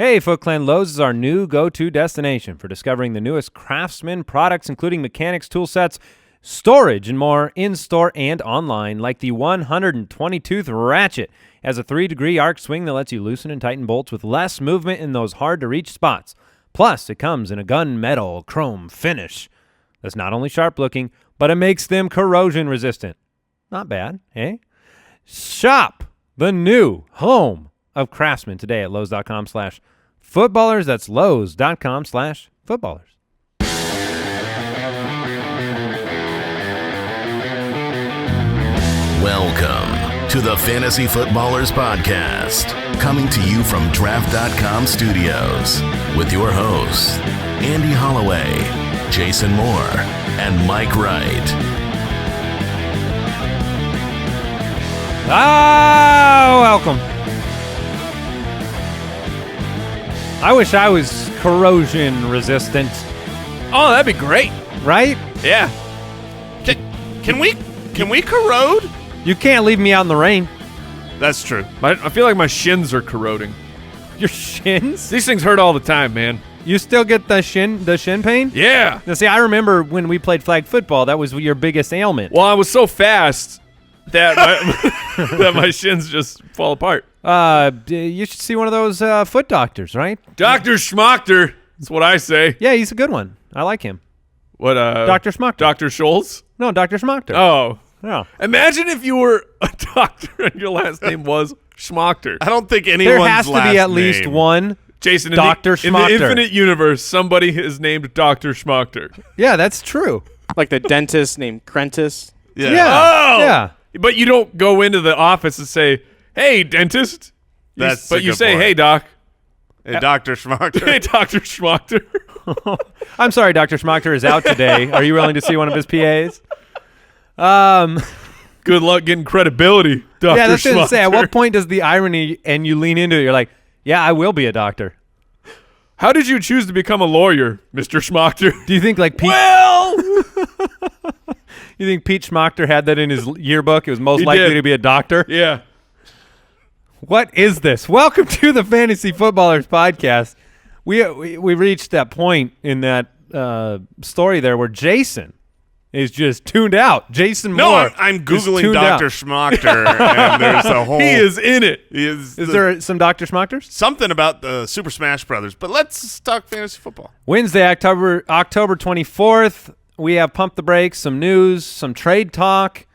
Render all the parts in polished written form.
Hey, Foot Clan, Lowe's is our new go-to destination for discovering the newest Craftsman products, including mechanics, tool sets, storage, and more in-store and online, like the 120-tooth ratchet. Has a 3-degree arc swing that lets you loosen and tighten bolts with less movement in those hard-to-reach spots. Plus, it comes in a gunmetal chrome finish that's not only sharp-looking, but it makes them corrosion-resistant. Not bad, eh? Shop the new home of Craftsman today at Lowes.com/footballers. That's Lowes.com/footballers. Welcome to the Fantasy Footballers Podcast, coming to you from Draft.com Studios with your hosts, Andy Holloway, Jason Moore, and Mike Wright. Welcome. I wish I was corrosion resistant. Oh, that'd be great. Right? Yeah. Can we corrode? You can't leave me out in the rain. That's true. I feel like my shins are corroding. Your shins? These things hurt all the time, man. You still get the shin pain? Yeah. Now, see, I remember when we played flag football, that was your biggest ailment. Well, I was so fast that that my shins just fall apart. You should see one of those foot doctors, right? Dr. Smocktor. That's what I say. Yeah, he's a good one. I like him. What? Dr. Smocktor. Dr. Schultz? No, Dr. Smocktor. Oh. No. Imagine if you were a doctor and your last name was Smocktor. I don't think anyone's There has to be at least one Jason, Dr. in the Smocktor. infinite universe, somebody is named Dr. Smocktor. Yeah, that's true. Like the dentist named Krentis. Yeah. Yeah. Oh! Yeah. But you don't go into the office and say, "Hey, dentist." But you say, "Hey, doc." Hey, Dr. Smocktor. Hey, Dr. Smocktor. I'm sorry, Dr. Smocktor is out today. Are you willing to see one of his PAs? Good luck getting credibility, Dr. Yeah, that's what I was gonna Smocktor. say. At what point does the irony and you lean into it? You're like, yeah, I will be a doctor. How did you choose to become a lawyer, Mr. Smocktor? Do you think like Pete? Well, You think Pete Smocktor had that in his yearbook? It was most He likely did. to be a doctor. yeah. What is this? Welcome to the Fantasy Footballers Podcast. We reached that point in that story there where Jason is just tuned out. Jason No, Moore. I'm is Googling tuned Dr. out. Smocktor, and there's a whole... He is in it. Is there some Dr. Smockers? something about the Super Smash Brothers, but let's talk fantasy football. Wednesday, October 24th, we have Pump the Brakes, some news, some trade talk,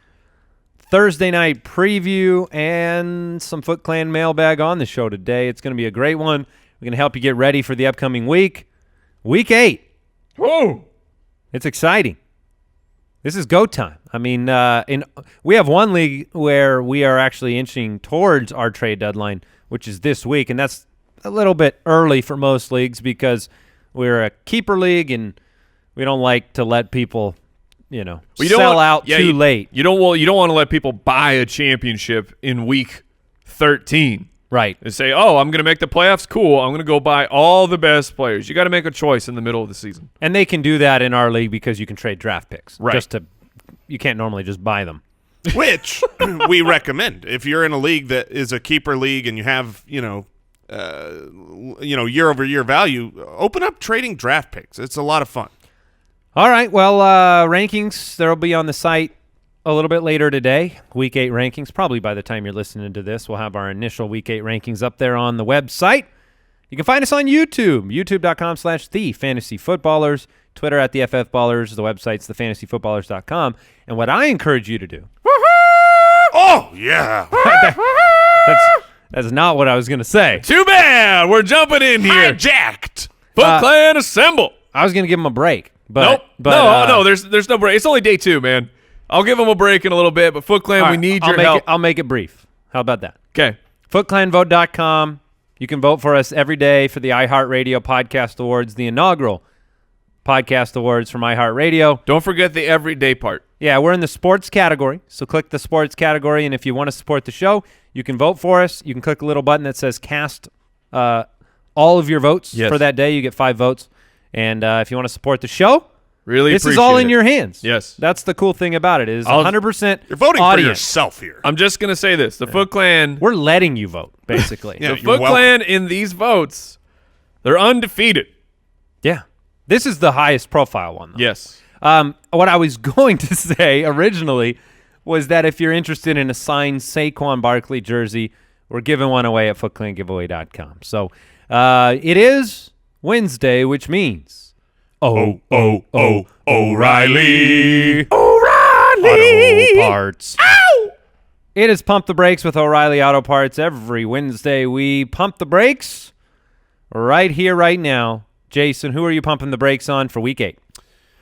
Thursday night preview, and some Foot Clan mailbag on the show today. It's going to be a great one. We're going to help you get ready for the upcoming week. Week 8. Whoa. It's exciting. This is go time. I mean, we have one league where we are actually inching towards our trade deadline, which is this week, and that's a little bit early for most leagues because we're a keeper league and we don't like to let people, sell out too late. You don't want to let people buy a championship in week 13. Right. And say, "Oh, I'm going to make the playoffs. Cool. I'm going to go buy all the best players." You got to make a choice in the middle of the season. And they can do that in our league because you can trade draft picks. Right. You can't normally just buy them. Which we recommend. If you're in a league that is a keeper league and you have, year-over-year value, open up trading draft picks. It's a lot of fun. All right. Well, rankings, they'll be on the site a little bit later today. Week 8 rankings. Probably by the time you're listening to this, we'll have our initial Week 8 rankings up there on the website. You can find us on YouTube, youtube.com/thefantasyfootballers, Twitter @theFFballers, the website's thefantasyfootballers.com. And what I encourage you to do. Oh, yeah. That's not what I was going to say. Too bad. We're jumping in here. Hijacked. Foot Clan assemble. I was going to give him a break. But, Nope. But, no. There's no break. It's only day 2, man. I'll give them a break in a little bit, but Foot Clan, we need your help. I'll make it brief. How about that? Okay. FootClanVote.com. You can vote for us every day for the iHeartRadio Podcast Awards, the inaugural Podcast Awards from iHeartRadio. Don't forget the everyday part. Yeah, we're in the sports category, so click the sports category, and if you want to support the show, you can vote for us. You can click a little button that says cast all of your votes for that day. You get 5 votes. And if you want to support the show, Really this is appreciate all in it. your hands. Yes. That's the cool thing about it is 100% You're voting audience. for yourself here. I'm just going to say this. The Foot Clan, We're letting you vote, basically. Yeah, the you're Foot welcome. Clan in these votes They're undefeated. Yeah. This is the highest profile one, though. Yes. What I was going to say originally was that if you're interested in a signed Saquon Barkley jersey, we're giving one away at footclangiveaway.com. So it is Wednesday, which means O'Reilly. Auto Parts. Ow! It is Pump the Brakes with O'Reilly Auto Parts. Every Wednesday we pump the brakes right here, right now. Jason, who are you pumping the brakes on for Week 8?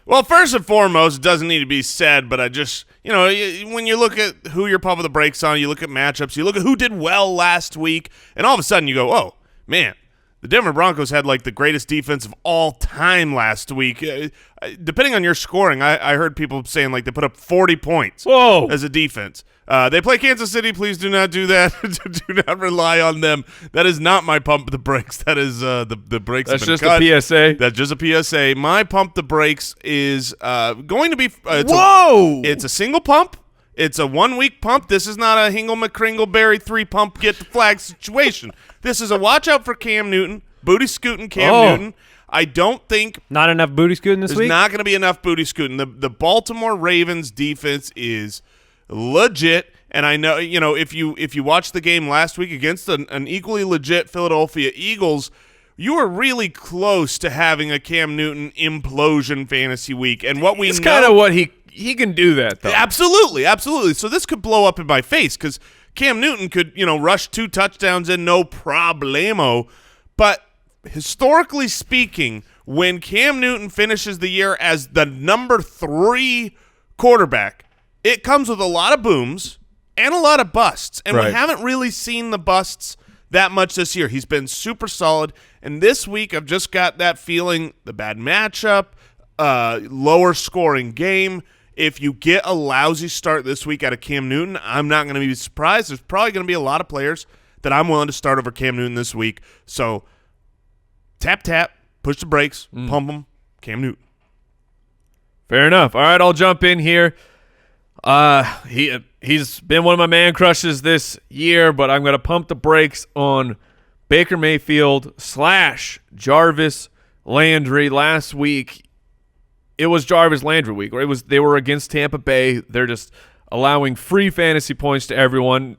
Well, first and foremost, it doesn't need to be said, but I just, when you look at who you're pumping the brakes on, you look at matchups, you look at who did well last week, and all of a sudden you go, oh, man, the Denver Broncos had like the greatest defense of all time last week. Depending on your scoring, I heard people saying like they put up 40 points as a defense. They play Kansas City. Please do not do that. Do not rely on them. That is not my pump the brakes. That is the brakes. That's have been just cut. a PSA. That's just a PSA. My pump the brakes is going to be it's a single pump. It's a 1-week pump. This is not a Hingle McCringleberry 3-pump get the flag situation. This is a watch out for Cam Newton, booty scooting Cam Newton. I don't think not enough booty scooting this week. There's not going to be enough booty scooting. The Baltimore Ravens defense is legit, and I know if you watched the game last week against an equally legit Philadelphia Eagles, you were really close to having a Cam Newton implosion fantasy week. And what it's kind of what he can do that though. Absolutely. So this could blow up in my face because Cam Newton could rush 2 touchdowns in no problemo. But historically speaking, when Cam Newton finishes the year as the number 3 quarterback, it comes with a lot of booms and a lot of busts. And we haven't really seen the busts that much this year. He's been super solid. And this week I've just got that feeling, the bad matchup, lower scoring game. If you get a lousy start this week out of Cam Newton, I'm not going to be surprised. There's probably going to be a lot of players that I'm willing to start over Cam Newton this week. So tap, push the brakes, pump them, Cam Newton. Fair enough. All right, I'll jump in here. He's been one of my man crushes this year, but I'm going to pump the brakes on Baker Mayfield / Jarvis Landry. Last week, it was Jarvis Landry week. They were against Tampa Bay. They're just allowing free fantasy points to everyone,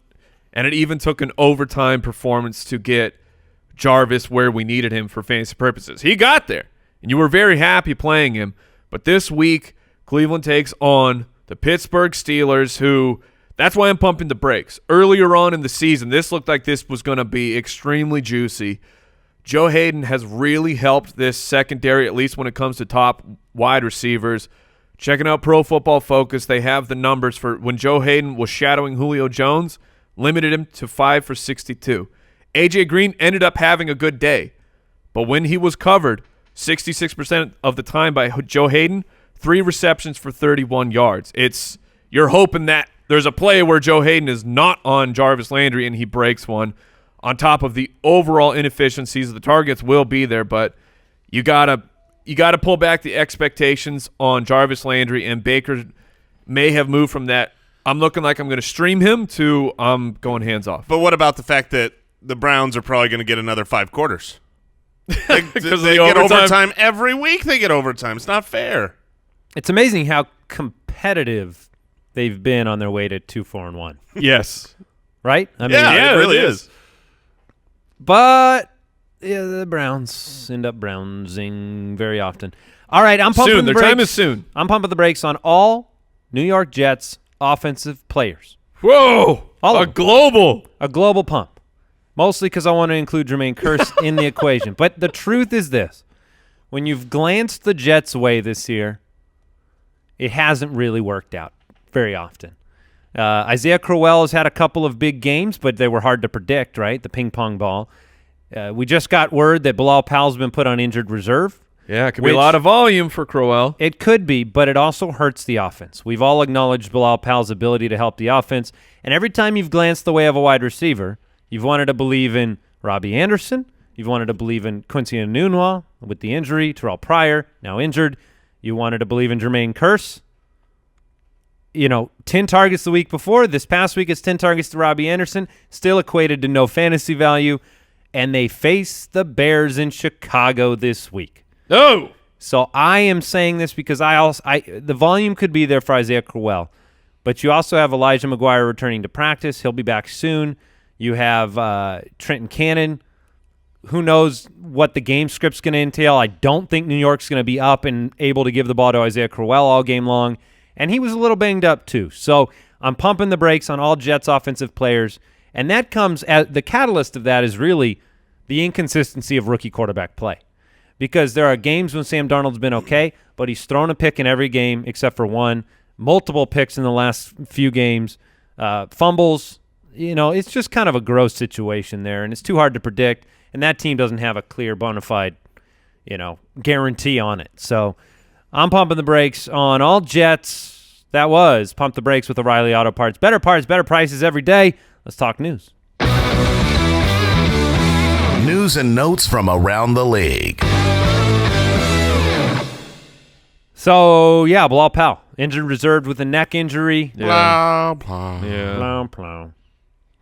and it even took an overtime performance to get Jarvis where we needed him for fantasy purposes. He got there, and you were very happy playing him. But this week, Cleveland takes on the Pittsburgh Steelers, who that's why I'm pumping the brakes. Earlier on in the season, this looked like this was going to be extremely juicy. Joe Hayden has really helped this secondary, at least when it comes to top wide receivers. Checking out Pro Football Focus, they have the numbers for when Joe Hayden was shadowing Julio Jones, limited him to 5 for 62. A.J. Green ended up having a good day, but when he was covered 66% of the time by Joe Hayden, 3 receptions for 31 yards. You're hoping that there's a play where Joe Hayden is not on Jarvis Landry and he breaks one. On top of the overall inefficiencies, the targets will be there, but you gotta pull back the expectations on Jarvis Landry, and Baker may have moved from that I'm looking like I'm going to stream him to I'm going hands off. But what about the fact that the Browns are probably going to get another 5 quarters? They get overtime every week. They get overtime. It's not fair. It's amazing how competitive they've been on their way to 2-4-1. Yes. Right? I mean, yeah, it really is. But the Browns end up brownsing very often. All right, I'm pumping soon. the Their brakes. time is soon. I'm pumping the brakes on all New York Jets offensive players. Whoa! A global pump. Mostly because I want to include Jermaine Kearse in the equation. But the truth is this. When you've glanced the Jets' way this year, it hasn't really worked out very often. Isaiah Crowell has had a couple of big games, but they were hard to predict, right? The ping pong ball. We just got word that Bilal Powell's been put on injured reserve. Yeah, it could be a lot of volume for Crowell. It could be, but it also hurts the offense. We've all acknowledged Bilal Powell's ability to help the offense, and every time you've glanced the way of a wide receiver, you've wanted to believe in Robbie Anderson. You've wanted to believe in Quincy Enunwa with the injury. Terrell Pryor, now injured. You wanted to believe in Jermaine Kearse. 10 targets the week before. This past week, it's 10 targets to Robbie Anderson. Still equated to no fantasy value. and they face the Bears in Chicago this week. No. So I am saying this because the volume could be there for Isaiah Crowell, but you also have Elijah McGuire returning to practice. He'll be back soon. You have Trenton Cannon. Who knows what the game script's going to entail? I don't think New York's going to be up and able to give the ball to Isaiah Crowell all game long, and he was a little banged up too. So I'm pumping the brakes on all Jets offensive players, and that comes as the catalyst of that is really the inconsistency of rookie quarterback play. Because there are games when Sam Darnold's been okay, but he's thrown a pick in every game except for one, multiple picks in the last few games, fumbles. It's just kind of a gross situation there, and it's too hard to predict, and that team doesn't have a clear bona fide, guarantee on it. So I'm pumping the brakes on all Jets. That was Pump the Brakes with O'Reilly Auto Parts. Better parts, better prices every day. Let's talk news. News and notes from around the league. So, yeah, Bilal Powell, injured reserved with a neck injury. Blah, blah. Yeah. Blah, blah.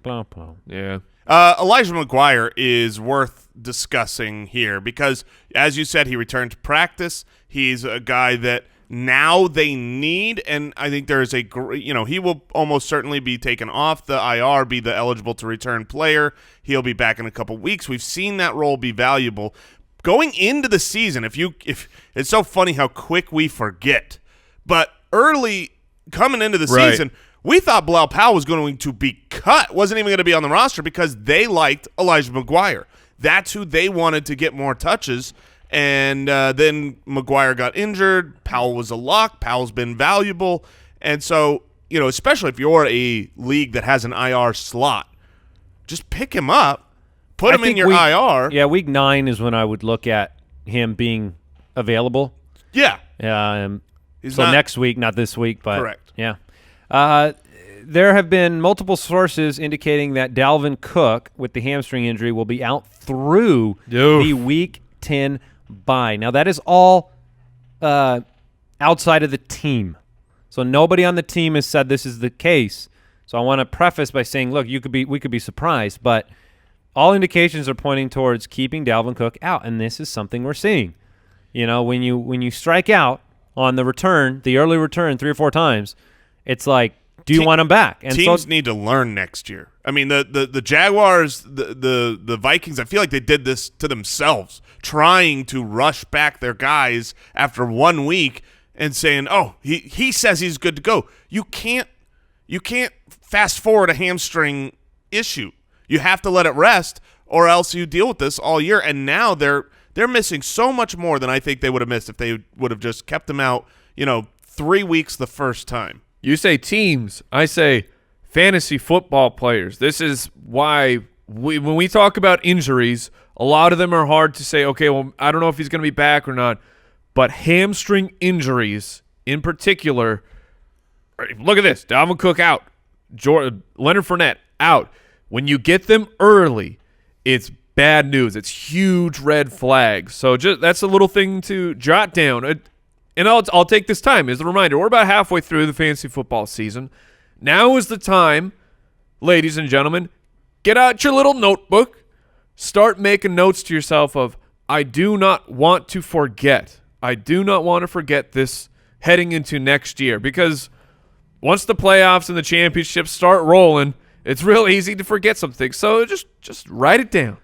Blah, blah. Yeah. Elijah McGuire is worth discussing here because, as you said, he returned to practice. He's a guy that now they need, and I think there's he will almost certainly be taken off the IR, be the eligible to return player. He'll be back in a couple weeks. We've seen that role be valuable. Going into the season, if it's so funny how quick we forget, but early coming into the season, we thought Bilal Powell was going to be cut, wasn't even going to be on the roster because they liked Elijah McGuire. That's who they wanted to get more touches, and then McGuire got injured. Powell was a lock. Powell's been valuable, and so especially if you're a league that has an IR slot, just pick him up. Put him in your IR. Yeah, week 9 is when I would look at him being available. Yeah. Next week, not this week, but correct. Yeah. There have been multiple sources indicating that Dalvin Cook, with the hamstring injury, will be out through the Week 10 bye. Now, that is all outside of the team. So nobody on the team has said this is the case. So I want to preface by saying, look, we could be surprised, but all indications are pointing towards keeping Dalvin Cook out, and this is something we're seeing. When you strike out on the return, the early return 3 or 4 times, it's like, do you want him back? And teams need to learn next year. I mean, the Jaguars, the Vikings, I feel like they did this to themselves, trying to rush back their guys after 1 week and saying, "Oh, he says he's good to go." You can't fast forward a hamstring issue. You have to let it rest, or else you deal with this all year. And now they're missing so much more than I think they would have missed if they would have just kept them out, 3 weeks the first time. You say teams, I say fantasy football players. This is why when we talk about injuries, a lot of them are hard to say, okay, well, I don't know if he's going to be back or not. But hamstring injuries in particular, look at this. Dalvin Cook out. Leonard Fournette out. When you get them early, it's bad news. It's huge red flags. So that's a little thing to jot down. And I'll take this time as a reminder. We're about halfway through the fantasy football season. Now is the time, ladies and gentlemen, get out your little notebook. Start making notes to yourself of, I do not want to forget. I do not want to forget this heading into next year, because once the playoffs and the championships start rolling, it's real easy to forget some things. So just write it down.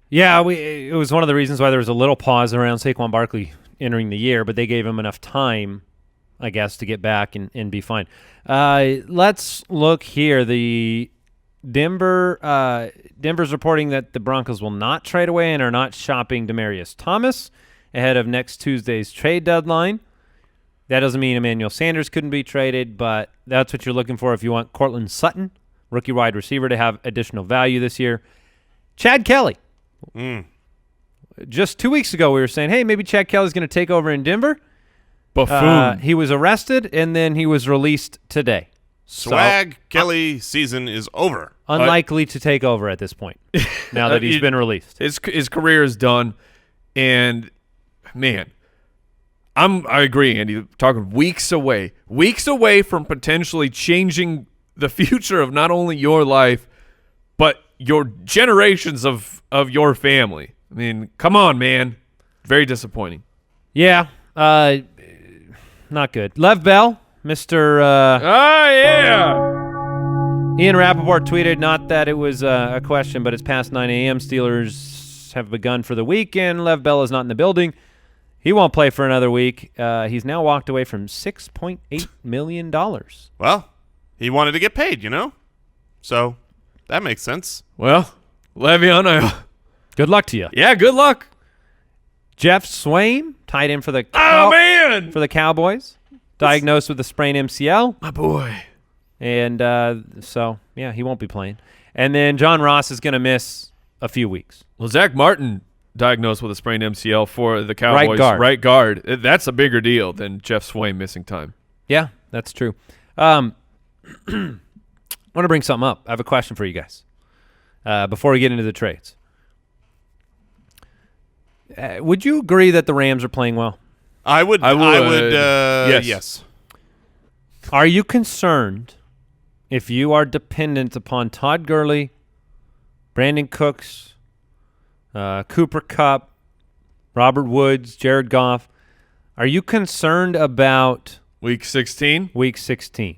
Yeah, it was one of the reasons why there was a little pause around Saquon Barkley entering the year, but they gave him enough time, I guess, to get back and be fine. Let's look here. The Denver's reporting that the Broncos will not trade away and are not shopping Demaryius Thomas ahead of next Tuesday's trade deadline. That doesn't mean Emmanuel Sanders couldn't be traded, but that's what you're looking for if you want Cortland Sutton, rookie wide receiver, to have additional value this year. Chad Kelly. Just 2 weeks ago, we were saying, hey, maybe Chad Kelly's going to take over in Denver. Buffoon. He was arrested, and then he was released today. Swag Kelly season is over. Unlikely to take over at this point, now that he's been released. His career is done, and, man, I agree, Andy. Talking weeks away from potentially changing the future of not only your life, but your generations of your family. I mean, come on, man. Very disappointing. Yeah, not good. Lev Bell, Mr. Ian Rappaport tweeted, not that it was a question, but it's past 9 a.m. Steelers have begun for the weekend. Lev Bell is not in the building. He won't play for another week. He's now walked away from $6.8 million. Well, he wanted to get paid, So that makes sense. Well, Le'Veon, Good luck to you. yeah, good luck. Jeff Swain, tight end for the Man. for the Cowboys, diagnosed with a sprained MCL. My boy. And so, yeah, he won't be playing. And then John Ross is going to miss a few weeks. Well, Zach Martin diagnosed with a sprained MCL for the Cowboys. Right guard. That's a bigger deal than Jeff Swain missing time. Yeah, that's true. I want to bring something up. I have a question for you guys before we get into the trades. Would you agree that the Rams are playing well? I would. Yes. Are you concerned if you are dependent upon Todd Gurley, Brandon Cooks, Cooper Kupp, Robert Woods, Jared Goff? Are you concerned about Week 16? Week 16?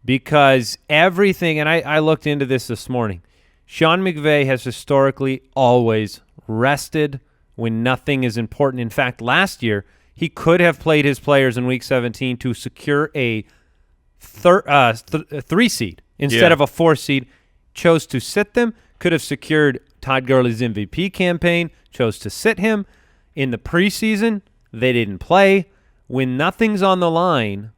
Because everything, and I looked into this morning, Sean McVay has historically always rested when nothing is important. In fact, last year, he could have played his players in Week 17 to secure a 3 seed instead of a 4 seed, chose to sit them, could have secured Todd Gurley's MVP campaign, chose to sit him. In the preseason, they didn't play. When nothing's on the line,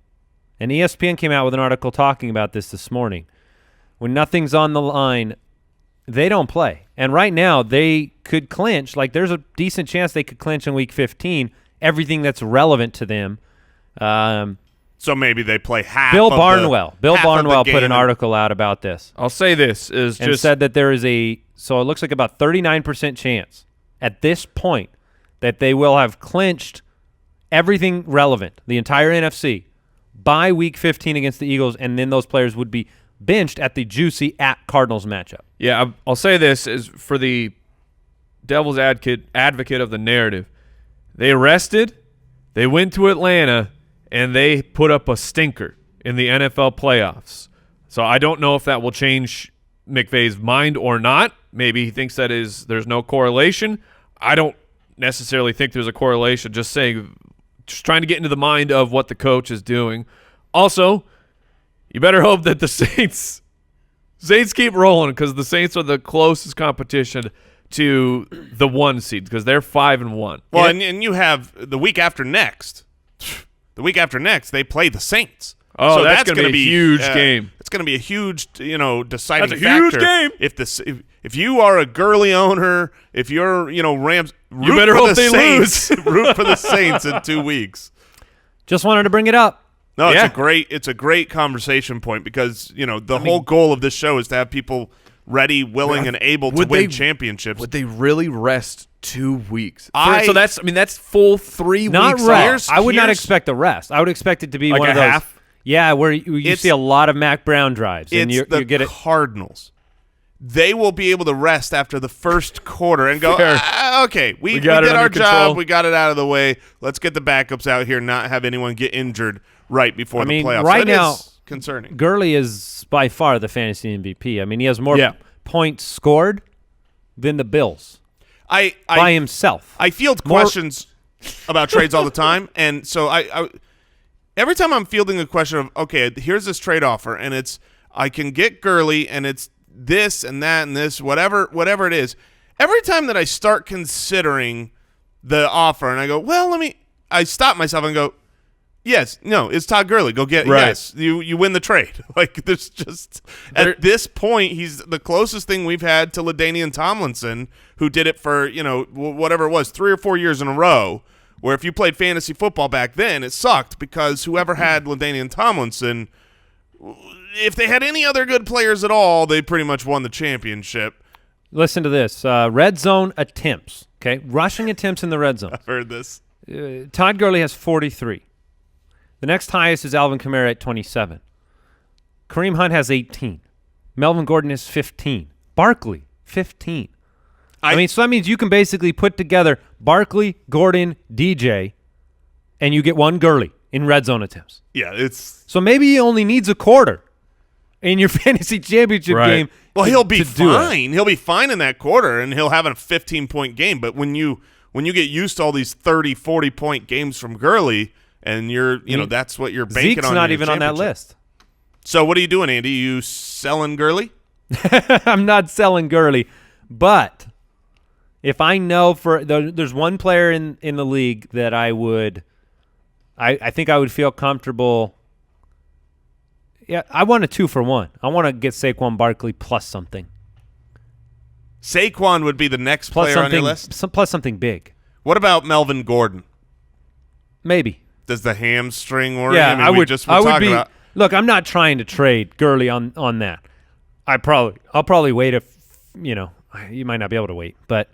and ESPN came out with an article talking about this morning, when nothing's on the line, they don't play. And right now, they could clinch. Like, there's a decent chance they could clinch in Week 15 everything that's relevant to them. So maybe they play half. Bill of Barnwell the put an article out about this. I'll say this is and just said that there is so it looks like about 39% chance at this point that they will have clinched everything relevant, the entire NFC, by Week 15 against the Eagles, and then those players would be benched at the juicy at-Cardinals matchup. Yeah, I'll say this is for the devil's advocate of the narrative. They rested, they went to Atlanta, and they put up a stinker in the NFL playoffs. So I don't know if that will change McVay's mind or not. Maybe he thinks there's no correlation. I don't necessarily think there's a correlation. Just trying to get into the mind of what the coach is doing. Also, you better hope that the Saints keep rolling, because the Saints are the closest competition to the 1 seed, because they're 5-1. Well, and you have the week after next. The week after next, they play the Saints. Oh, so that's going to be a huge game. It's going to be a huge, deciding factor. That's a huge game. If you are a Gurley owner, if you're, Rams, you better hope they lose. Root for the Saints in 2 weeks. Just wanted to bring it up. No, Yeah. it's a great conversation point, because whole goal of this show is to have people ready, willing, and able to win championships. Would they really rest 2 weeks? So that's full 3 Not weeks. rest. Off. I would not expect a rest. I would expect it to be Like one a of those. half? Yeah, where you see a lot of Mac Brown drives, and you get it. Cardinals. They will be able to rest after the first quarter and go, okay, we did our job. We got it out of the way. Let's get the backups out here, not have anyone get injured right before the playoffs. Right so now, is concerning. Gurley is by far the fantasy MVP. I mean, he has more points scored than the Bills by himself. I field questions about trades all the time, and so I every time I'm fielding a question of, okay, here's this trade offer, and it's I can get Gurley, and it's this and that and this, whatever it is. Every time that I start considering the offer, and I go, well, I stop myself and go, yes, no, it's Todd Gurley. Go get yes, you win the trade. Like, there's just at this point, he's the closest thing we've had to LaDainian Tomlinson, who did it for whatever it was, 3 or 4 years in a row. Where if you played fantasy football back then, it sucked, because whoever had LaDainian Tomlinson, if they had any other good players at all, they pretty much won the championship. Listen to this. Red zone attempts, okay? Rushing attempts in the red zone. I've heard this. Todd Gurley has 43. The next highest is Alvin Kamara at 27. Kareem Hunt has 18. Melvin Gordon has 15. Barkley 15. I mean, so that means you can basically put together Barkley, Gordon, DJ, and you get one Gurley in red zone attempts. Yeah, it's so maybe he only needs a quarter in your fantasy championship game. Well, he'll be fine. He'll be fine in that quarter, and he'll have a 15-point game. But when you get used to all these 30, 40-point games from Gurley, and that's what you're banking Zeke's on. Not even on that list. So what are you doing, Andy? You selling Gurley? I'm not selling Gurley, but if I know there's one player in the league that I think I would feel comfortable. Yeah, I want a 2-for-1. I want to get Saquon Barkley plus something. Saquon would be the next player on your list? Plus something big. What about Melvin Gordon? Maybe. Does the hamstring worry? Yeah, I would. About. Look, I'm not trying to trade Gurley on that. I'll probably wait you might not be able to wait, but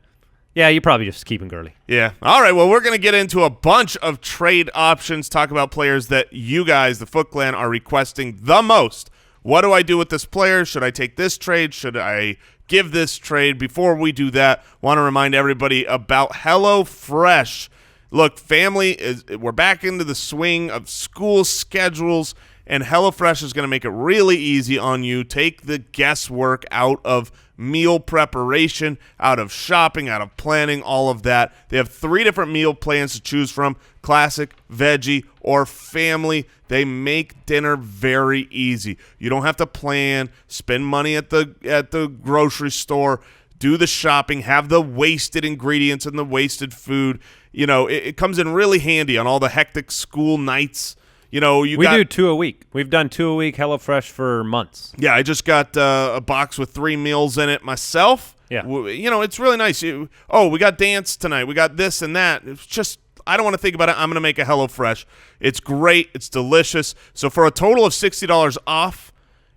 yeah, you're probably just keeping Gurley. Yeah. All right. Well, we're going to get into a bunch of trade options, talk about players that you guys, the Foot Clan, are requesting the most. What do I do with this player? Should I take this trade? Should I give this trade? Before we do that, want to remind everybody about HelloFresh. Look, we're back into the swing of school schedules, and HelloFresh is going to make it really easy on you. Take the guesswork out of meal preparation, out of shopping, out of planning, all of that. They have 3 different meal plans to choose from: classic, veggie, or family. They make dinner very easy. You don't have to plan, spend money at the grocery store, do the shopping, have the wasted ingredients and the wasted food. It comes in really handy on all the hectic school nights. We do 2 a week. We've done 2 a week HelloFresh for months. Yeah, I just got a box with 3 meals in it myself. Yeah. It's really nice. We got dance tonight. We got this and that. It's just, I don't want to think about it. I'm going to make a HelloFresh. It's great. It's delicious. So for a total of $60 off,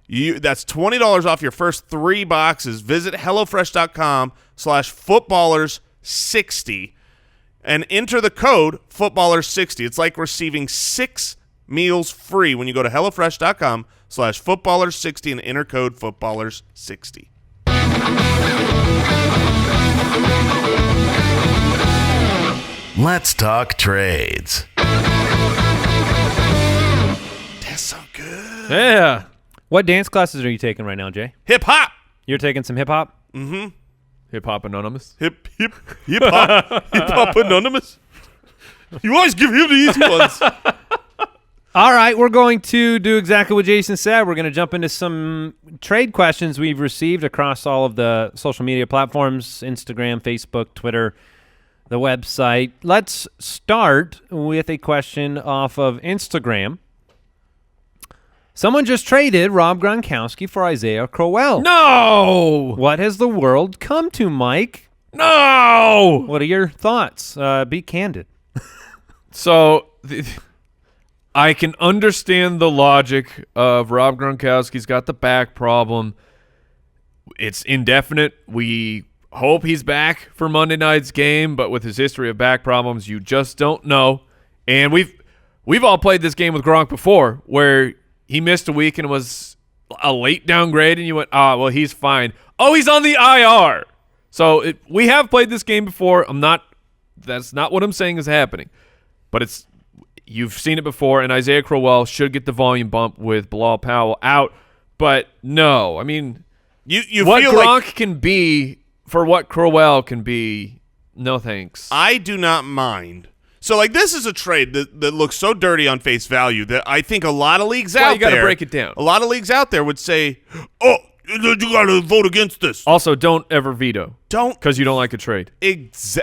that's $20 off your first 3 boxes. Visit HelloFresh.com/footballers60 and enter the code footballers60. It's like receiving 6 meals free when you go to HelloFresh.com/footballers60 and enter code footballers60. Let's talk trades. That's so good. Yeah. What dance classes are you taking right now, Jay? Hip hop. You're taking some hip hop? Mm-hmm. Hip Hop Anonymous. Hip hop anonymous. You always give him the easy ones. All right, we're going to do exactly what Jason said. We're going to jump into some trade questions we've received across all of the social media platforms: Instagram, Facebook, Twitter, the website. Let's start with a question off of Instagram. Someone just traded Rob Gronkowski for Isaiah Crowell. No! What has the world come to, Mike? No! What are your thoughts? Be candid. So I can understand the logic of Rob Gronkowski's got the back problem. It's indefinite. We hope he's back for Monday night's game, but with his history of back problems, you just don't know. And we've all played this game with Gronk before, where he missed a week and was a late downgrade, and you went, well, he's fine. Oh, he's on the IR. So we have played this game before. That's not what I'm saying is happening. But you've seen it before, and Isaiah Crowell should get the volume bump with Bilal Powell out. But no, I mean, you what feel Gronk like can be for what Crowell can be, no thanks. I do not mind. So, this is a trade that looks so dirty on face value that I think a lot of leagues out there. You got to break it down. A lot of leagues out there would say, "Oh, you got to vote against this." Also, don't ever veto. Don't, because you don't like a trade.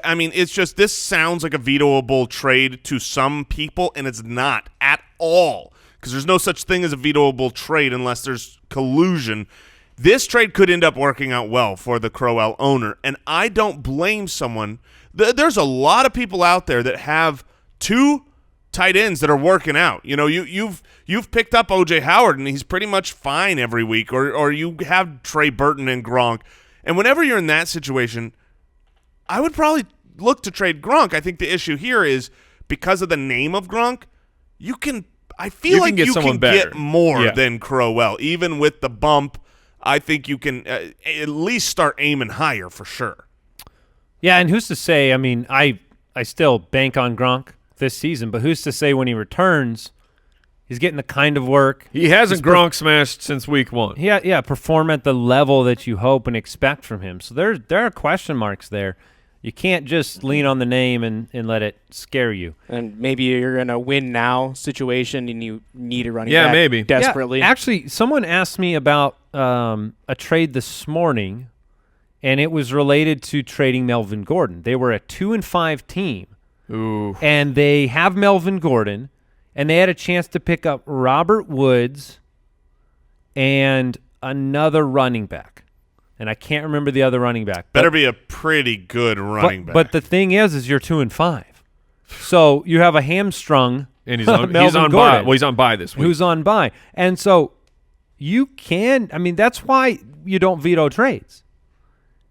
I mean, it's just, this sounds like a vetoable trade to some people, and it's not at all, because there's no such thing as a vetoable trade unless there's collusion. This trade could end up working out well for the Crowell owner, and I don't blame someone. There's a lot of people out there that have 2 tight ends that are working out. You've picked up O.J. Howard, and he's pretty much fine every week, or you have Trey Burton and Gronk. And whenever you're in that situation, I would probably look to trade Gronk. I think the issue here is because of the name of Gronk, I feel like you can get more than Crowell, even with the bump. I think you can at least start aiming higher for sure. Yeah, and who's to say? I mean, I still bank on Gronk this season, but who's to say when he returns, he's getting the kind of work. He hasn't Gronk smashed since week 1. Yeah, perform at the level that you hope and expect from him. So there are question marks there. You can't just lean on the name and let it scare you. And maybe you're in a win now situation and you need a running back maybe. desperately. Yeah, actually, someone asked me about a trade this morning, and it was related to trading Melvin Gordon. They were a 2-5 team. Ooh. And they have Melvin Gordon, and they had a chance to pick up Robert Woods and another running back. And I can't remember the other running back. Better be a pretty good running back. But the thing is you're 2-5. So you have a hamstrung And he's Melvin on Gordon, bye. Well, he's on bye this week. who's on bye. And so you can – I mean, that's why you don't veto trades,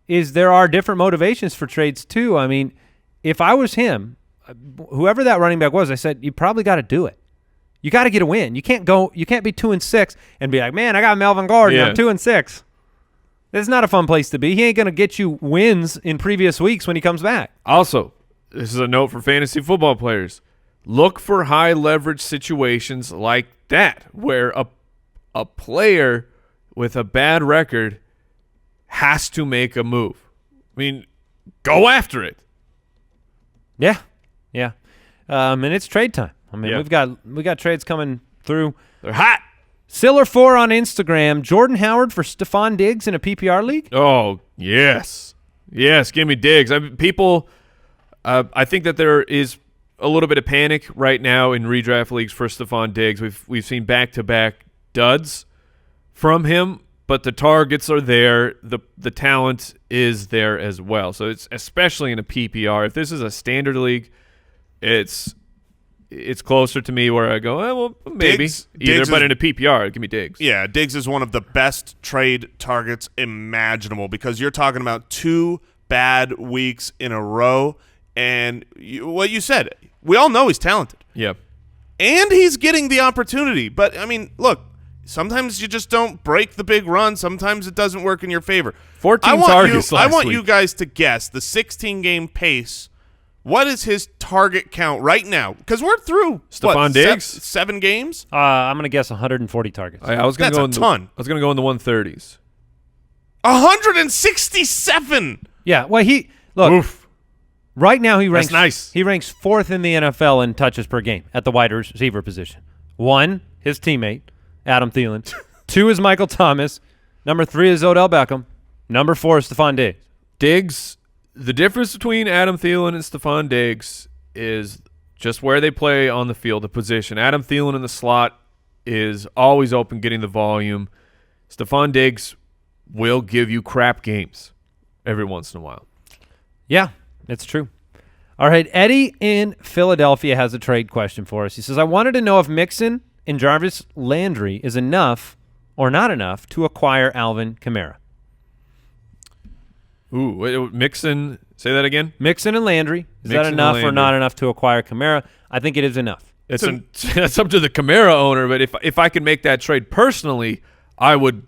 is there are different motivations for trades too. I mean, if I was him, whoever that running back was, I said, you probably got to do it. You got to get a win. You can't be 2-6 and be like, man, I got Melvin Gordon. Yeah. I'm 2-6. That's not a fun place to be. He ain't going to get you wins in previous weeks when he comes back. Also, this is a note for fantasy football players. Look for high leverage situations like that where a player with a bad record has to make a move. I mean, go after it. Yeah. And it's trade time. I mean, Yeah. we got trades coming through. They're hot. Siller4 on Instagram. Jordan Howard for Stefon Diggs in a PPR league? Oh, yes. Yes, give me Diggs. I mean, people, I think that there is a little bit of panic right now in redraft leagues for Stefon Diggs. We've seen back-to-back duds from him, but the targets are there. The talent is there as well. So it's especially in a PPR. If this is a standard league, it's closer to me where I go, well, maybe. Diggs but in a PPR, give me Diggs. Yeah, Diggs is one of the best trade targets imaginable because you're talking about 2 bad weeks in a row. And what you said, we all know he's talented. Yeah. And he's getting the opportunity. But, I mean, look, sometimes you just don't break the big run. Sometimes it doesn't work in your favor. 14 targets I last want week. you guys to guess the 16-game pace. What is his target count right now? Because we're through Stefon Diggs? 7 games. I'm going to guess 140 targets. I was going That's to go a in ton. I was going to go in the 130s. 167. Yeah, well, Oof. right now he ranks That's nice. He ranks 4th in the NFL in touches per game at the wide receiver position. 1, his teammate, Adam Thielen. 2 is Michael Thomas. Number 3 is Odell Beckham. Number 4 is Stefon Diggs. Diggs, the difference between Adam Thielen and Stefon Diggs is just where they play on the field, the position. Adam Thielen in the slot is always open, getting the volume. Stefon Diggs will give you crap games every once in a while. Yeah, it's true. All right, Eddie in Philadelphia has a trade question for us. He says, I wanted to know if Mixon and Jarvis Landry is enough or not enough to acquire Alvin Kamara. Ooh, wait, Mixon, say that again? Mixon and Landry. Is Mixon that and enough or Landry. not enough to acquire Kamara? I think it is enough. That's up to the Kamara owner, but if I could make that trade personally, I would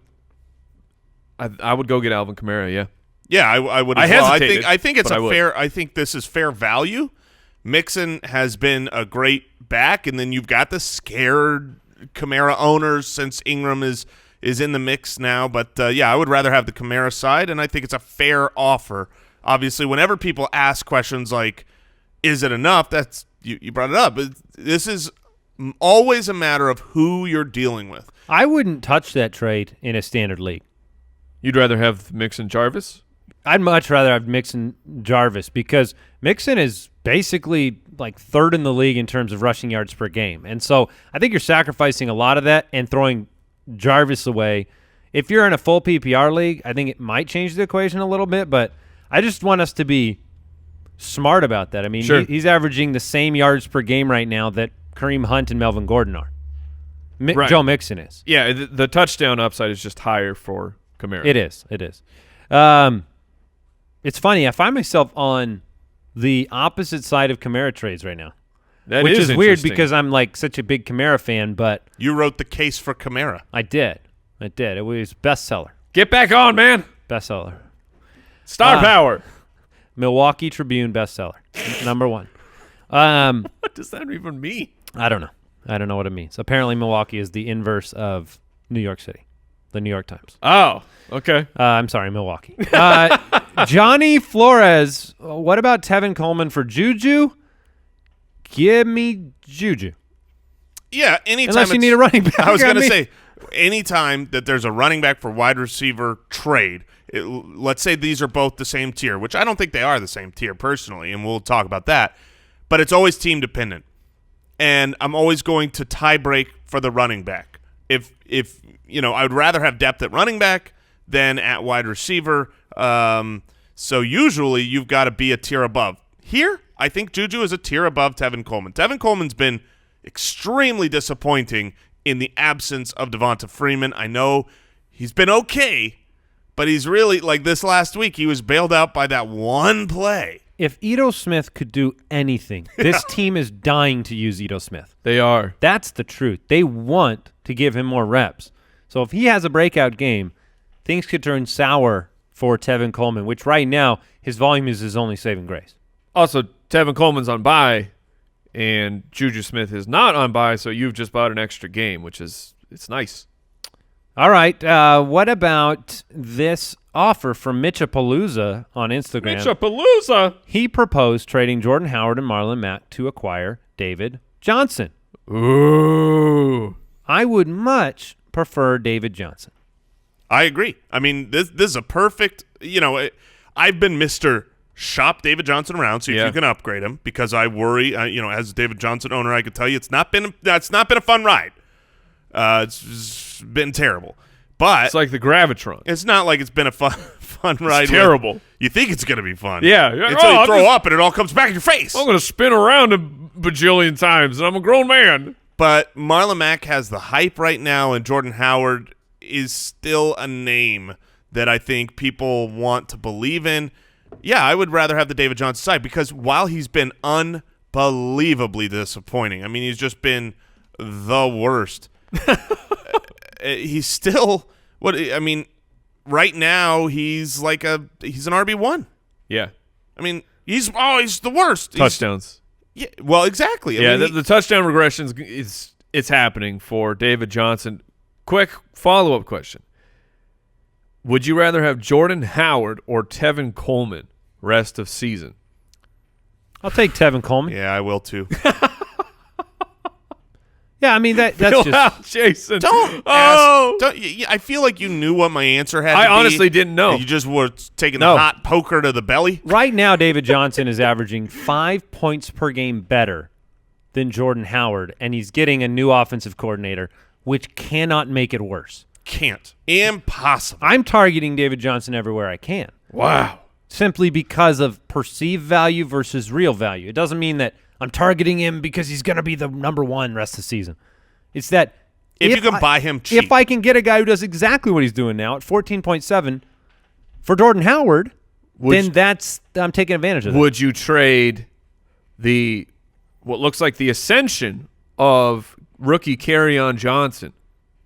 go get Alvin Kamara, yeah. Yeah, I would. I As well. hesitated, I think it's but I would. fair. I think this is fair value. Mixon has been a great back, and then you've got the scared Kamara owners since Ingram is in the mix now. But yeah, I would rather have the Kamara side, and I think it's a fair offer. Obviously, whenever people ask questions like, "Is it enough?" That's you brought it up. But this is always a matter of who you're dealing with. I wouldn't touch that trade in a standard league. You'd rather have Mixon Jarvis? I'd much rather have Mixon Jarvis because Mixon is basically like 3rd in the league in terms of rushing yards per game. And so I think you're sacrificing a lot of that and throwing Jarvis away. If you're in a full PPR league, I think it might change the equation a little bit, but I just want us to be smart about that. I mean, Sure. he's averaging the same yards per game right now that Kareem Hunt and Melvin Gordon are. Right. Joe Mixon is. Yeah, the touchdown upside is just higher for Kamara. It is. It's funny. I find myself on the opposite side of Kamara trades right now, which is weird interesting. because I'm like such a big Kamara fan, but You wrote the case for Kamara. I did. It was bestseller. Get back on, man. Bestseller. Star power. Milwaukee Tribune bestseller. Number 1. What does that even mean? I don't know. I don't know what it means. Apparently, Milwaukee is the inverse of New York City, the New York Times. Oh, okay. I'm sorry, Milwaukee. Johnny Flores. What about Tevin Coleman for Juju? Give me Juju. Yeah, anytime. Unless you need a running back. I was going to say, anytime that there's a running back for wide receiver trade, let's say these are both the same tier, which I don't think they are the same tier personally, and we'll talk about that, but it's always team dependent. And I'm always going to tie break for the running back. If I would rather have depth at running back than at wide receiver. So usually you've got to be a tier above. Here, I think Juju is a tier above Tevin Coleman. Tevin Coleman's been extremely disappointing in the absence of Devonta Freeman. I know he's been okay, but he's really, like this last week, he was bailed out by that one play. If Ito Smith could do anything, this team is dying to use Ito Smith. They are. That's the truth. They want to give him more reps. So if he has a breakout game, things could turn sour for Tevin Coleman, which right now his volume is his only saving grace. Also, Tevin Coleman's on bye, and Juju Smith is not on bye, so you've just bought an extra game, which is it's nice. All right. What about this offer from Mitchapalooza on Instagram? Mitchapalooza. He proposed trading Jordan Howard and Marlon Mack to acquire David Johnson. Ooh. I would much prefer David Johnson. I agree. I mean, this is a perfect, I've been Mr. Shop David Johnson around, see if you can upgrade him, because I worry, as a David Johnson owner, I can tell you it's not been a fun ride. It's been terrible. But It's like the Gravitron. it's not like it's been a fun ride. It's terrible. You think it's going to be fun. Yeah. Until you throw up and it all comes back in your face. I'm going to spin around a bajillion times, and I'm a grown man. But Marlon Mack has the hype right now, and Jordan Howard is still a name that I think people want to believe in. Yeah, I would rather have the David Johnson side, because while he's been unbelievably disappointing, I mean, he's just been the worst. He's still right now he's like he's an RB1. Yeah. I mean, he's the worst. Touchdowns. Yeah, well, exactly. The touchdown regressions it's happening for David Johnson. Quick follow-up question. Would you rather have Jordan Howard or Tevin Coleman rest of season? I'll take Tevin Coleman. Yeah, I will too. Yeah, I mean that's Fill just out, Jason. Don't Oh. ask. I feel like you knew what my answer had to be. I honestly didn't know. You just were taking No. the hot poker to the belly. right now. David Johnson is averaging 5 points per game better than Jordan Howard, and he's getting a new offensive coordinator, which cannot make it worse. Can't. Impossible. I'm targeting David Johnson everywhere I can. Wow. Simply because of perceived value versus real value. It doesn't mean that I'm targeting him because he's going to be the number one rest of the season. It's that If you can buy him cheap. If I can get a guy who does exactly what he's doing now at 14.7 for Jordan Howard, then I'm taking advantage of that. Would you trade what looks like the ascension of rookie Kerryon Johnson,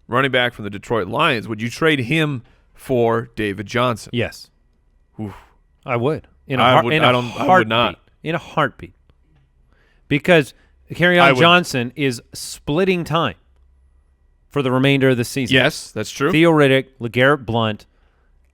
running back from the Detroit Lions? Would you trade him for David Johnson? Yes. Oof. I would. I would not. In a heartbeat. Because Kerryon Johnson is splitting time for the remainder of the season. Yes, that's true. Theo Riddick, LeGarrette Blount,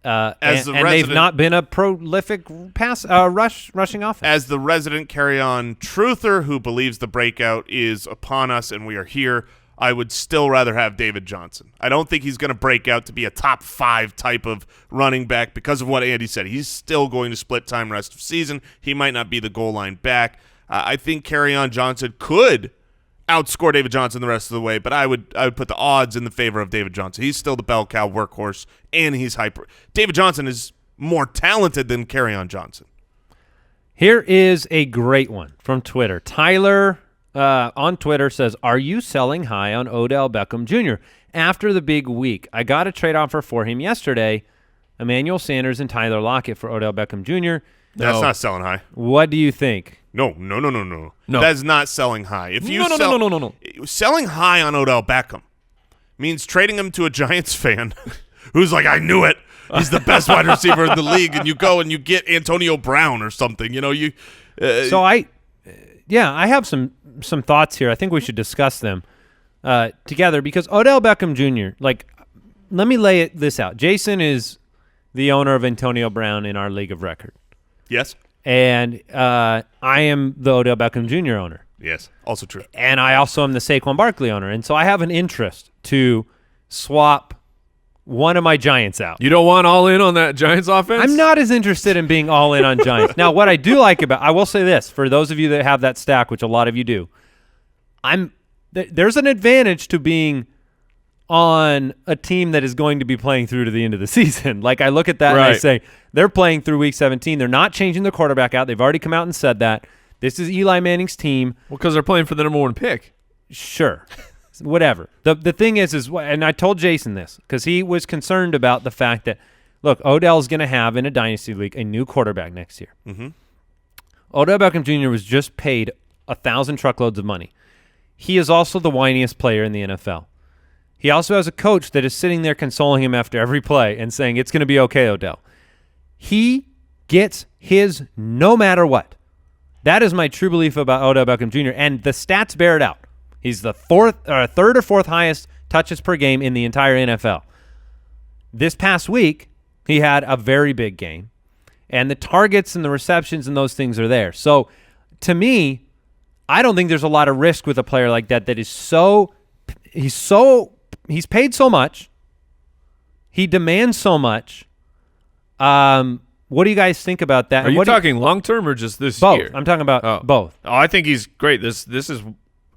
and they've not been a prolific rushing offense. As the resident Kerryon truther who believes the breakout is upon us and we are here, I would still rather have David Johnson. I don't think he's going to break out to be a top 5 type of running back because of what Andy said. He's still going to split time rest of season. He might not be the goal line back. I think Kerryon Johnson could outscore David Johnson the rest of the way, but I would put the odds in the favor of David Johnson. He's still the bell cow workhorse, and he's hyper. David Johnson is more talented than Kerryon Johnson. Here is a great one from Twitter. Tyler on Twitter says, "Are you selling high on Odell Beckham Jr. after the big week? I got a trade offer for him yesterday. Emmanuel Sanders and Tyler Lockett for Odell Beckham Jr. That's not selling high. What do you think?" No. That's not selling high. If you no. Selling high on Odell Beckham means trading him to a Giants fan who's like, I knew it. He's the best wide receiver in the league, and you go and you get Antonio Brown or something. So I have some thoughts here. I think we should discuss them together because Odell Beckham Jr. Let me lay this out. Jason is the owner of Antonio Brown in our league of record. Yes. And I am the Odell Beckham Jr. owner. Yes, also true. And I also am the Saquon Barkley owner. And so I have an interest to swap one of my Giants out. You don't want all in on that Giants offense? I'm not as interested in being all in on Giants. Now, what I do like I will say this, for those of you that have that stack, which a lot of you do, there's an advantage to being on a team that is going to be playing through to the end of the season. Like, I look at that and I say, they're playing through week 17. They're not changing their quarterback out. They've already come out and said that. This is Eli Manning's team. Well, because they're playing for the number 1 pick. Sure. Whatever. The thing is, and I told Jason this, because he was concerned about the fact that, look, Odell's going to have, in a dynasty league, a new quarterback next year. Mm-hmm. Odell Beckham Jr. was just paid 1,000 truckloads of money. He is also the whiniest player in the NFL. He also has a coach that is sitting there consoling him after every play and saying, it's going to be okay, Odell. He gets his no matter what. That is my true belief about Odell Beckham Jr., and the stats bear it out. He's the third or fourth highest touches per game in the entire NFL. This past week, he had a very big game, and the targets and the receptions and those things are there. So, to me, I don't think there's a lot of risk with a player like that is he's paid so much, he demands so much. What do you guys think about that? Are you talking long-term or just this both. year? I'm talking about both. Oh, I think he's great. This is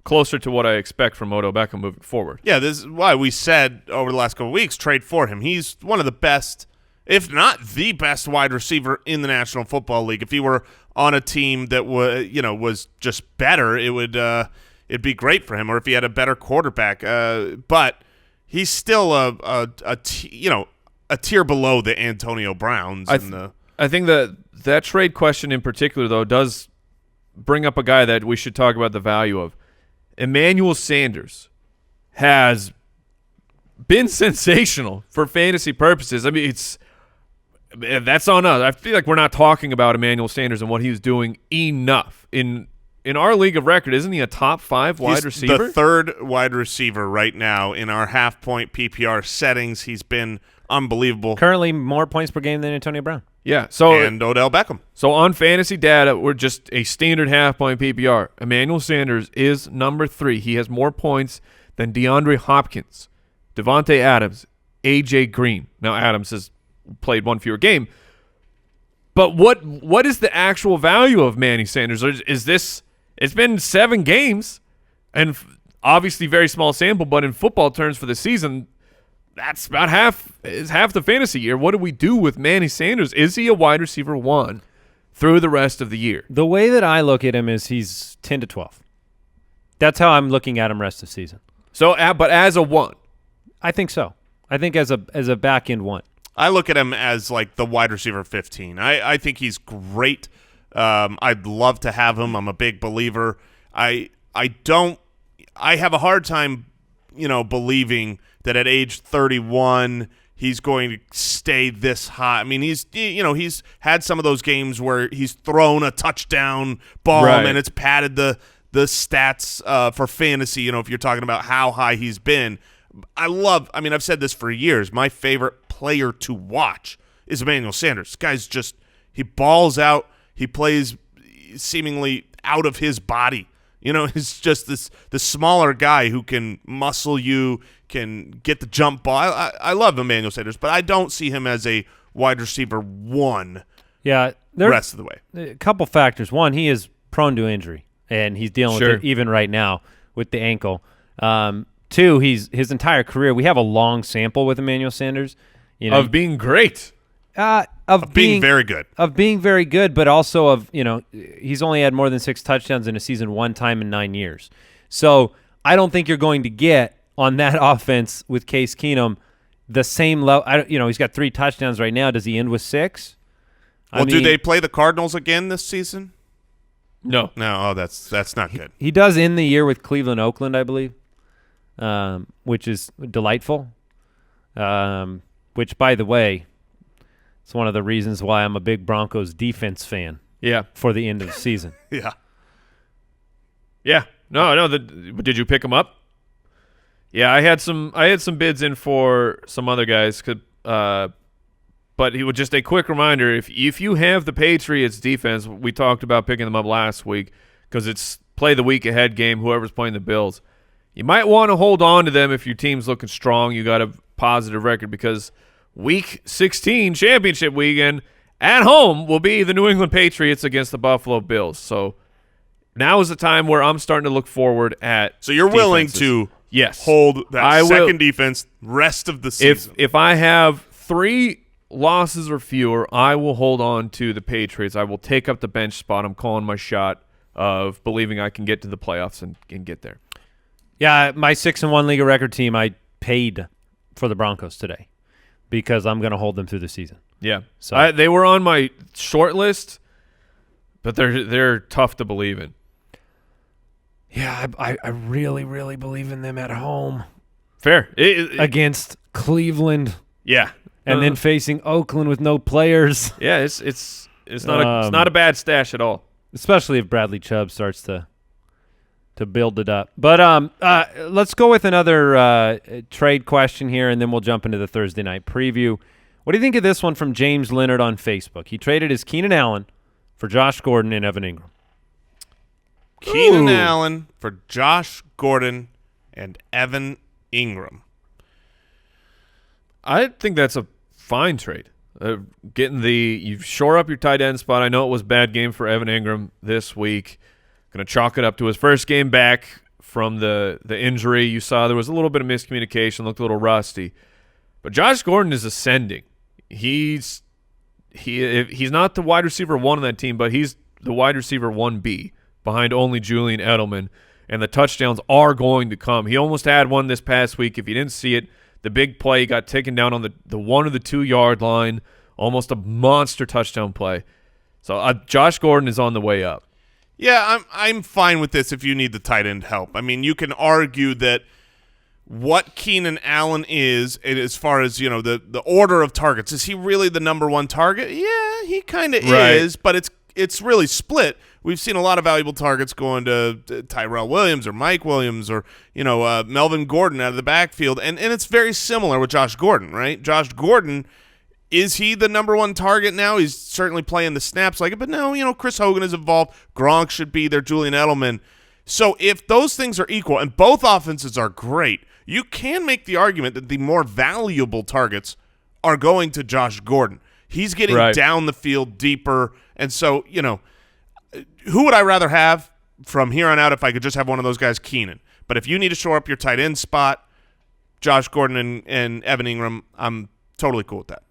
closer to what I expect from Odell Beckham moving forward. Yeah, this is why we said over the last couple of weeks, trade for him. He's one of the best, if not the best wide receiver in the National Football League. If he were on a team that was just better, it'd be great for him, or if he had a better quarterback. But he's still a tier below the Antonio Browns. I think that trade question in particular, though, does bring up a guy that we should talk about the value of. Emmanuel Sanders has been sensational for fantasy purposes. I mean, that's on us. I feel like we're not talking about Emmanuel Sanders and what he was doing enough. In our league of record, isn't he a top 5 wide receiver? The third wide receiver right now in our half-point PPR settings. He's been unbelievable. Currently more points per game than Antonio Brown. Yeah. And Odell Beckham. So on fantasy data, we're just a standard half-point PPR. Emmanuel Sanders is number 3. He has more points than DeAndre Hopkins, Devontae Adams, A.J. Green. Now, Adams has played one fewer game. But what is the actual value of Manny Sanders? Is this – it's been 7 games, and obviously very small sample, but in football terms for the season – that's about half the fantasy year. What do we do with Manny Sanders? Is he a wide receiver 1 through the rest of the year? The way that I look at him is he's 10 to 12. That's how I'm looking at him rest of the season. So, but as a 1? I think so. I think as a back end 1. I look at him as like the wide receiver 15. I think he's great. I'd love to have him. I'm a big believer. I have a hard time, believing that at age 31 he's going to stay this high. I mean, he's had some of those games where he's thrown a touchdown bomb and it's padded the stats for fantasy, if you're talking about how high he's been. I've said this for years. My favorite player to watch is Emmanuel Sanders. This guy's just, he balls out. He plays seemingly out of his body. He's just the smaller guy who can muscle you, can get the jump ball. I love Emmanuel Sanders, but I don't see him as a wide receiver 1 the rest of the way. A couple factors. One, he is prone to injury, and he's dealing with it even right now with the ankle. 2, his entire career, we have a long sample with Emmanuel Sanders. Of being great. Of being very good. Of being very good, but also of, he's only had more than 6 touchdowns in a season one time in 9 years. So I don't think you're going to get on that offense with Case Keenum the same level. He's got 3 touchdowns right now. Does he end with 6? Do they play the Cardinals again this season? No. No, that's not good. He does end the year with Cleveland, Oakland, I believe, which is delightful. which, by the way, it's one of the reasons why I'm a big Broncos defense fan. Yeah. For the end of the season. Yeah. Yeah. No. Did you pick him up? Yeah, I had some bids in for some other guys. But he would just a quick reminder: if you have the Patriots defense, we talked about picking them up last week because it's play the week ahead game. Whoever's playing the Bills, you might want to hold on to them if your team's looking strong. You got a positive record because Week 16 championship weekend at home will be the New England Patriots against the Buffalo Bills. So now is the time where I'm starting to look forward at. So you're willing to hold that second defense rest of the season. If I have 3 losses or fewer, I will hold on to the Patriots. I will take up the bench spot. I'm calling my shot of believing I can get to the playoffs and get there. Yeah, my 6-1 league record team, I paid for the Broncos today because I'm going to hold them through the season. Yeah, so they were on my short list, but they're tough to believe in. Yeah, I really, really believe in them at home. Fair. Against Cleveland. Yeah. And then facing Oakland with no players. Yeah, it's not a bad stash at all. Especially if Bradley Chubb starts to build it up. But let's go with another trade question here, and then we'll jump into the Thursday night preview. What do you think of this one from James Leonard on Facebook? He traded his Keenan Allen for Josh Gordon and Evan Ingram. Keenan Allen for Josh Gordon and Evan Ingram. I think that's a fine trade. You shore up your tight end spot. I know it was a bad game for Evan Ingram this week. Going to chalk it up to his first game back from the injury. You saw there was a little bit of miscommunication, looked a little rusty. But Josh Gordon is ascending. He's not the wide receiver 1 on that team, but he's the wide receiver 1B behind only Julian Edelman, and the touchdowns are going to come. He almost had one this past week. If you didn't see it, the big play got taken down on the 1 or the 2 yard line, almost a monster touchdown play. So Josh Gordon is on the way up. Yeah, I'm fine with this if you need the tight end help. I mean, you can argue that what Keenan Allen is, as far as, the order of targets, is he really the number 1 target? Yeah, he kind of is, but it's really split. We've seen a lot of valuable targets going to Tyrell Williams or Mike Williams or, Melvin Gordon out of the backfield. And it's very similar with Josh Gordon, right? Josh Gordon, is he the number 1 target now? He's certainly playing the snaps like it. But no, Chris Hogan is involved. Gronk should be there, Julian Edelman. So if those things are equal, and both offenses are great, you can make the argument that the more valuable targets are going to Josh Gordon. He's getting down the field deeper. And so, who would I rather have from here on out if I could just have one of those guys? Keenan. But if you need to shore up your tight end spot, Josh Gordon and Evan Ingram, I'm totally cool with that.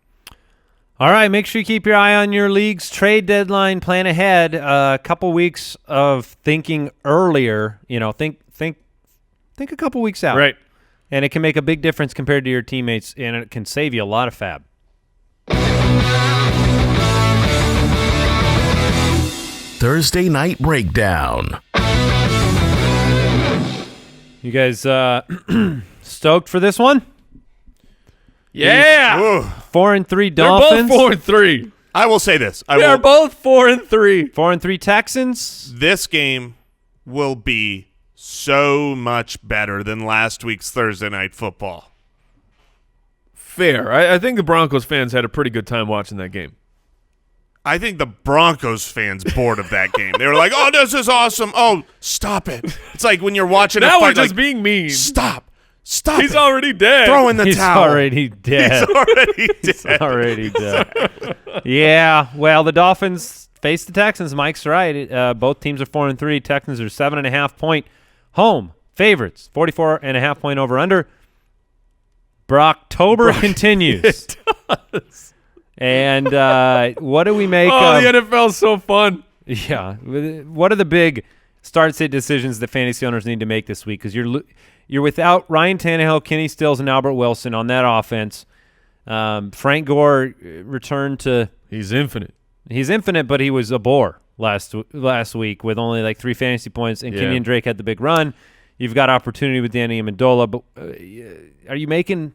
All right, make sure you keep your eye on your league's trade deadline. Plan ahead. A couple weeks of thinking earlier. Think a couple weeks out. Right. And it can make a big difference compared to your teammates, and it can save you a lot of fab. Thursday Night Breakdown. You guys stoked for this one? Yeah. 4-3 Dolphins. They're both 4-3. I will say this. They're both 4-3. 4-3 Texans. This game will be so much better than last week's Thursday Night Football. Fair. I think the Broncos fans had a pretty good time watching that game. I think the Broncos fans bored of that game. They were like, "Oh, this is awesome! Oh, stop it!" It's like when you're watching. Now a fight, we're just being mean. Stop! He's already dead. Throw in the towel. He's already dead. He's already dead. Yeah. Well, the Dolphins face the Texans. Mike's right. Both teams are 4-3. Texans are 7.5-point home favorites. 44.5-point over under. Brocktober continues. It does. And what do we make of... the NFL's so fun. Yeah. What are the big start-sit decisions that fantasy owners need to make this week? Because you're without Ryan Tannehill, Kenny Stills, and Albert Wilson on that offense. Frank Gore returned to... He's infinite. He's infinite, but he was a bore last week with only like 3 fantasy points, and Kenyon Drake had the big run. You've got opportunity with Danny Amendola, but are you making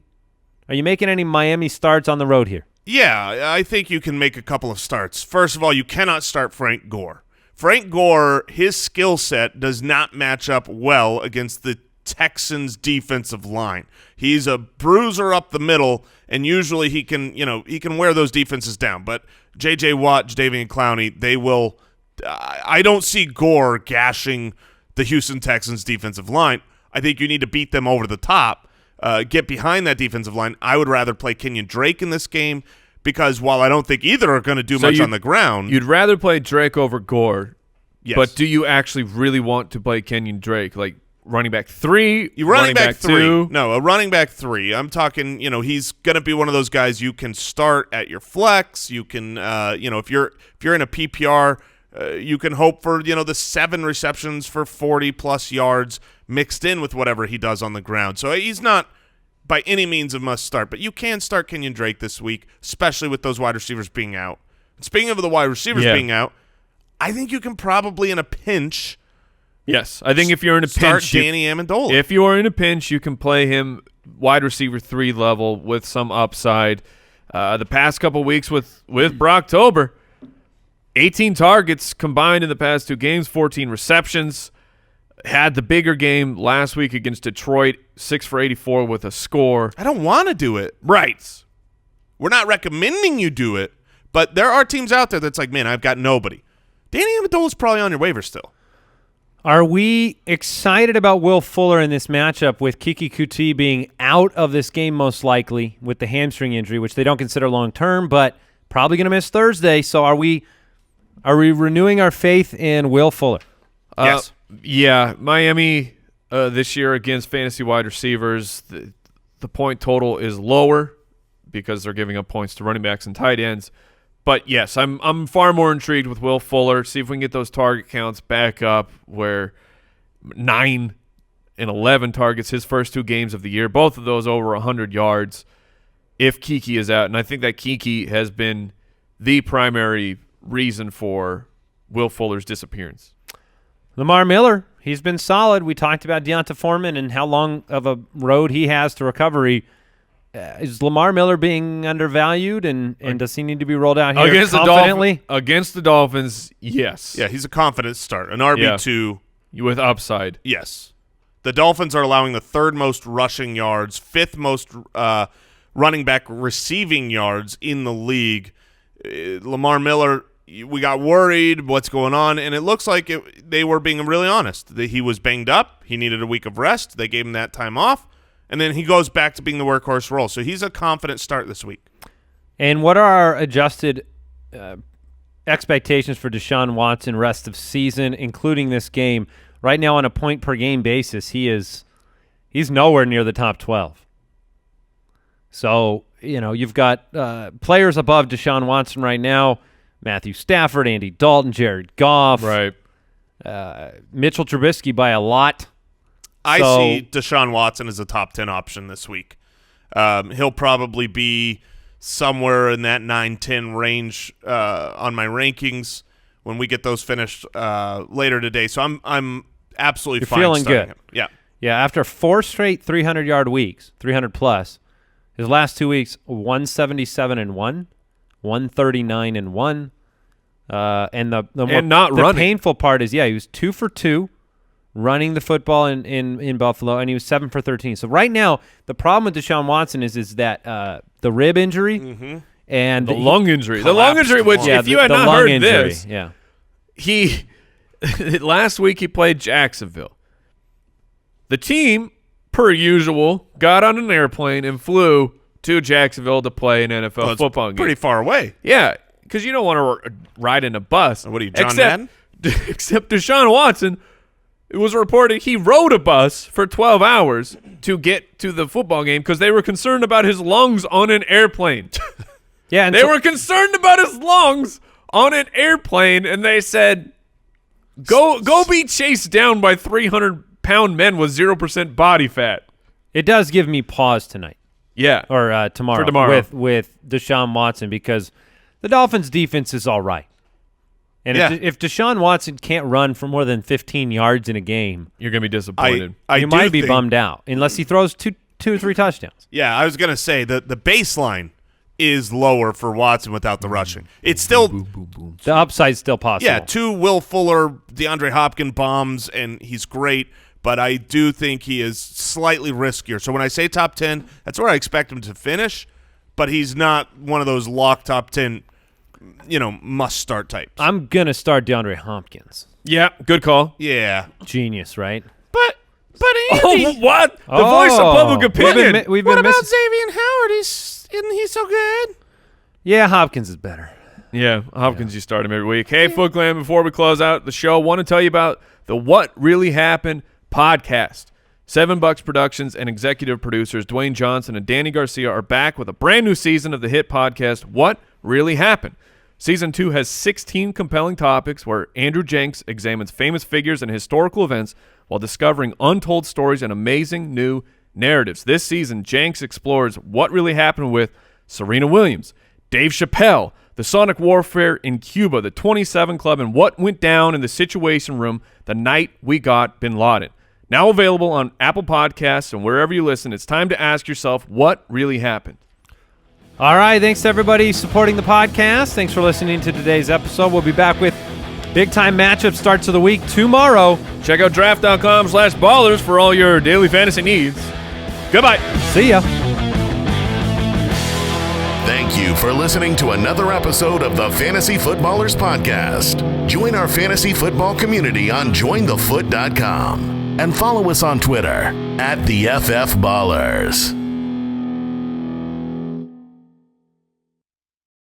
Are you making any Miami starts on the road here? Yeah, I think you can make a couple of starts. First of all, you cannot start Frank Gore. Frank Gore, his skill set does not match up well against the Texans' defensive line. He's a bruiser up the middle, and usually he can wear those defenses down. But J.J. Watt, Jadeveon Clowney, they will. I don't see Gore gashing the Houston Texans' defensive line. I think you need to beat them over the top, get behind that defensive line. I would rather play Kenyon Drake in this game because while I don't think either are going to do much on the ground. You'd rather play Drake over Gore, yes. But do you actually really want to play Kenyon Drake? Like running back 3? Running back 3. 2? No, a running back 3. I'm talking, he's going to be one of those guys you can start at your flex. You can, if you're in a PPR, you can hope for, the 7 receptions for 40-plus yards mixed in with whatever he does on the ground. So he's not by any means a must start, but you can start Kenyon Drake this week, especially with those wide receivers being out. Speaking of the wide receivers being out, I think you can probably in a pinch. Yes, I think if you're in a start pinch, Danny Amendola. If you are in a pinch, you can play him wide receiver 3 level with some upside. The past couple weeks with Brocktober, 18 targets combined in the past 2 games, 14 receptions. Had the bigger game last week against Detroit, 6 for 84 with a score. I don't want to do it. Right. We're not recommending you do it, but there are teams out there that's like, man, I've got nobody. Danny Amendola's probably on your waiver still. Are we excited about Will Fuller in this matchup with Kiki Kuti being out of this game most likely with the hamstring injury, which they don't consider long-term, but probably going to miss Thursday. So are we renewing our faith in Will Fuller? Yes. Yeah, Miami this year against fantasy wide receivers, the point total is lower because they're giving up points to running backs and tight ends. But yes, I'm far more intrigued with Will Fuller. See if we can get those target counts back up where 9 and 11 targets his first 2 games of the year, both of those over 100 yards if Kiki is out. And I think that Kiki has been the primary reason for Will Fuller's disappearance. Lamar Miller, he's been solid. We talked about Deonta Foreman and how long of a road he has to recovery. Is Lamar Miller being undervalued, and does he need to be rolled out here confidently? Against the Dolphins, yes. Yeah, he's a confident start. An RB2. With upside. Yes. The Dolphins are allowing the 3rd most rushing yards, 5th most running back receiving yards in the league. Lamar Miller, we got worried what's going on, and it looks like they were being really honest. He was banged up. He needed a week of rest. They gave him that time off, and then he goes back to being the workhorse role. So he's a confident start this week. And what are our adjusted expectations for Deshaun Watson rest of season, including this game? Right now on a point-per-game basis, he's nowhere near the top 12. So, you've got players above Deshaun Watson right now. Matthew Stafford, Andy Dalton, Jared Goff. Right. Mitchell Trubisky by a lot. I see Deshaun Watson as a top 10 option this week. He'll probably be somewhere in that 9-10 range on my rankings when we get those finished later today. So I'm absolutely fine feeling starting good. him. Yeah. Yeah, after 4 straight 300-yard weeks, 300-plus, his last 2 weeks, 177-1, 139-1. And the painful part is, he was 2 for 2 running the football in Buffalo, and he was 7 for 13. So right now, the problem with Deshaun Watson is that the rib injury and the lung injury. The lung injury, which if you had not heard this, he last week he played Jacksonville. The team, per usual, got on an airplane and flew to Jacksonville to play an NFL football game. Pretty far away. Yeah, because you don't want to ride in a bus. What are you, John Madden? Except Deshaun Watson, it was reported he rode a bus for 12 hours to get to the football game because they were concerned about his lungs on an airplane. Yeah, and they were concerned about his lungs on an airplane, and they said, go be chased down by 300-pound men with 0% body fat. It does give me pause tonight. Yeah. Or tomorrow. With Deshaun Watson, because the Dolphins' defense is all right. And if Deshaun Watson can't run for more than 15 yards in a game, you're going to be disappointed. You might be bummed out unless he throws 2 or 3 touchdowns. Yeah, I was going to say the baseline is lower for Watson without the rushing. It's still The upside's still possible. Yeah, 2 Will Fuller, DeAndre Hopkins bombs, and he's great, but I do think he is slightly riskier. So when I say top 10, that's where I expect him to finish, but he's not one of those lock top 10, must-start types. I'm going to start DeAndre Hopkins. Yeah, good call. Yeah. Genius, right? But Andy. Oh, what? The voice of public opinion. We've been What about missing. Xavier Howard? Isn't he so good? Yeah, Hopkins is better. Yeah, Hopkins, you start him every week. Hey, Foot Clan, before we close out the show, want to tell you about the What Really Happened podcast. $7 Productions and executive producers Dwayne Johnson and Danny Garcia are back with a brand new season of the hit podcast, What Really Happened. Season 2 has 16 compelling topics where Andrew Jenks examines famous figures and historical events while discovering untold stories and amazing new narratives. This season, Jenks explores what really happened with Serena Williams, Dave Chappelle, the Sonic Warfare in Cuba, the 27 Club, and what went down in the Situation Room the night we got Bin Laden. Now available on Apple Podcasts and wherever you listen, it's time to ask yourself what really happened. All right, thanks to everybody supporting the podcast. Thanks for listening to today's episode. We'll be back with big-time matchup starts of the week tomorrow. Check out draft.com/ballers for all your daily fantasy needs. Goodbye. See ya. Thank you for listening to another episode of the Fantasy Footballers Podcast. Join our fantasy football community on jointhefoot.com and follow us on Twitter @TheFFBallers.